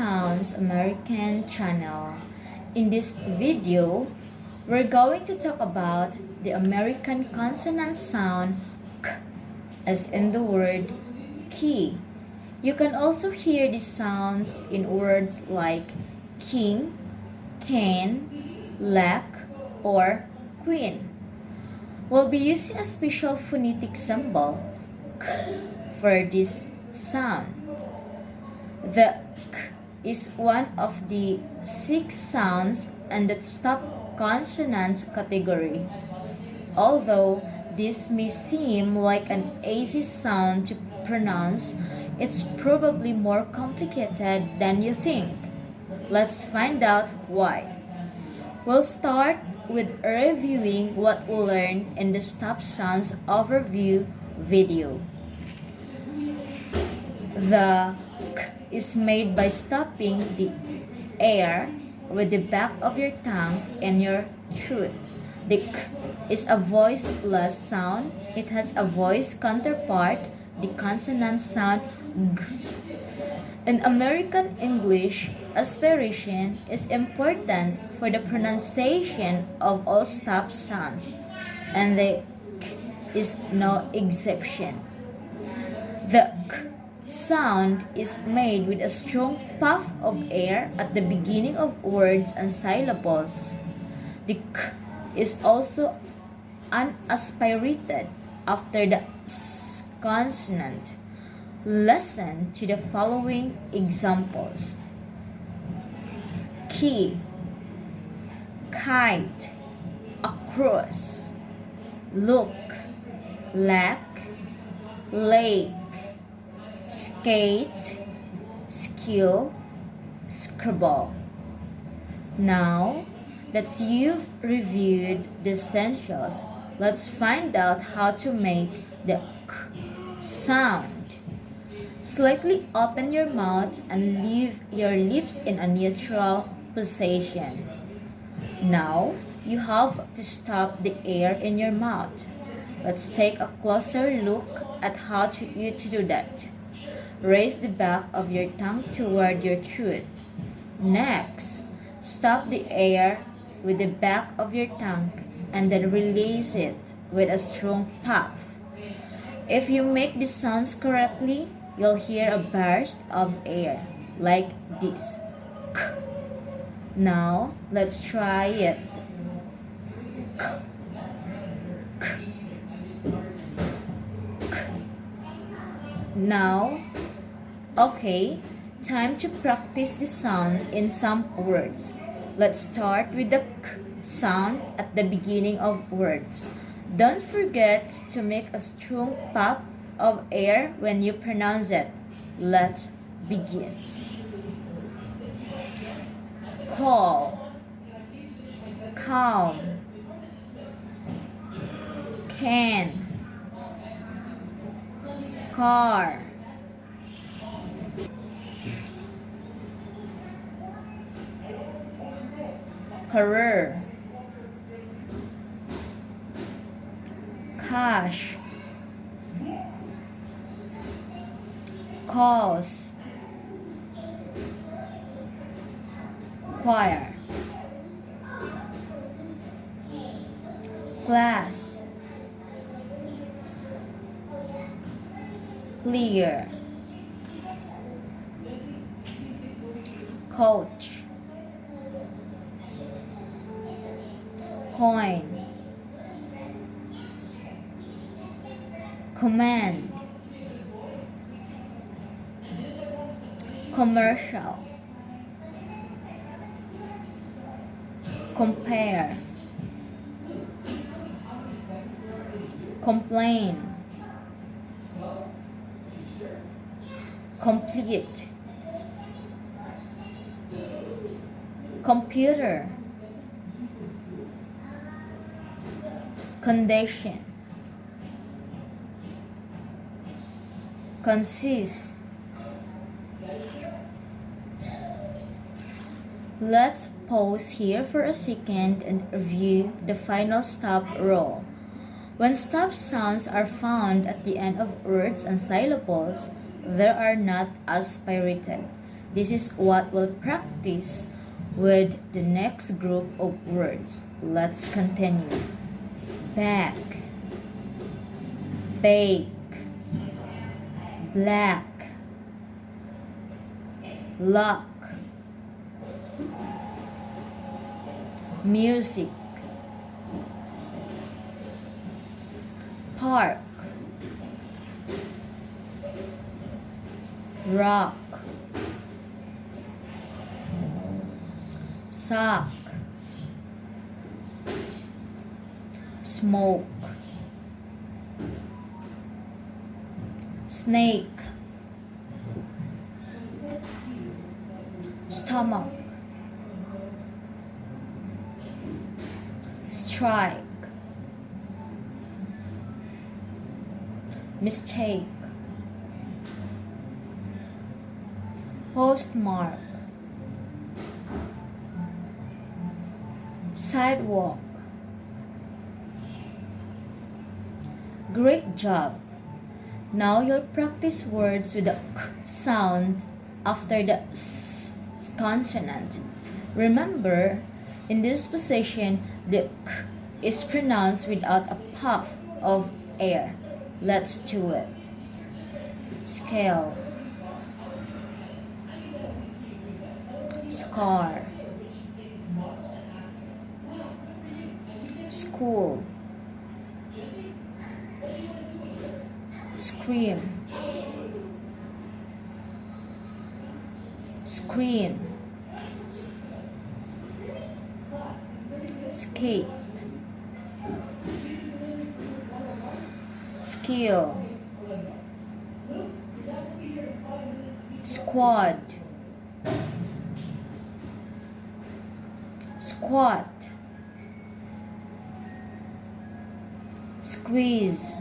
Sounds American channel. In this video, we're going to talk about the American consonant sound K, as in the word key. You can also hear these sounds in words like king, can, lack, or queen. We'll be using a special phonetic symbol K for this sound. The K is one of the 6 sounds in the stop consonants category. Although this may seem like an easy sound to pronounce, it's probably more complicated than you think. Let's find out why. We'll start with reviewing what we learned in the stop sounds overview video. The K is made by stopping the air with the back of your tongue and your throat. The K is a voiceless sound. It has a voice counterpart, the consonant sound G. In American English, aspiration is important for the pronunciation of all stop sounds, and the K is no exception. The K sound is made with a strong puff of air at the beginning of words and syllables. The K is also unaspirated after the S consonant. Listen to the following examples: key, kite, across, look, lack, lake, skate, skill, scribble. Now that you've reviewed the essentials, let's find out how to make the K sound. Slightly open your mouth and leave your lips in a neutral position. Now you have to stop the air in your mouth. Let's take a closer look at how you do that. Raise the back of your tongue toward your throat. Next, stop the air with the back of your tongue and then release it with a strong puff. If you make the sounds correctly, you'll hear a burst of air like this. K. Now, let's try it. K. K. K. Now, okay, time to practice the sound in some words. Let's start with the K sound at the beginning of words. Don't forget to make a strong puff of air when you pronounce it. Let's begin. Call, calm, can, car, career, cash, cause, choir, class, clear, coach, coin, command, commercial, compare, complain, complete, computer, condition, consist. Let's pause here for a second and review the final stop rule. When stop sounds are found at the end of words and syllables, they are not aspirated. This is what we'll practice with the next group of words. Let's continue. Back, bake, black, lock, music, park, rock, sock, smoke, snake, stomach, strike, mistake, postmark, sidewalk. Great job! Now you'll practice words with the k sound after the s consonant. Remember, in this position, the k is pronounced without a puff of air. Let's do it. Scale, scar, school, scream, screen, skate, skill, squad, squat, squeeze,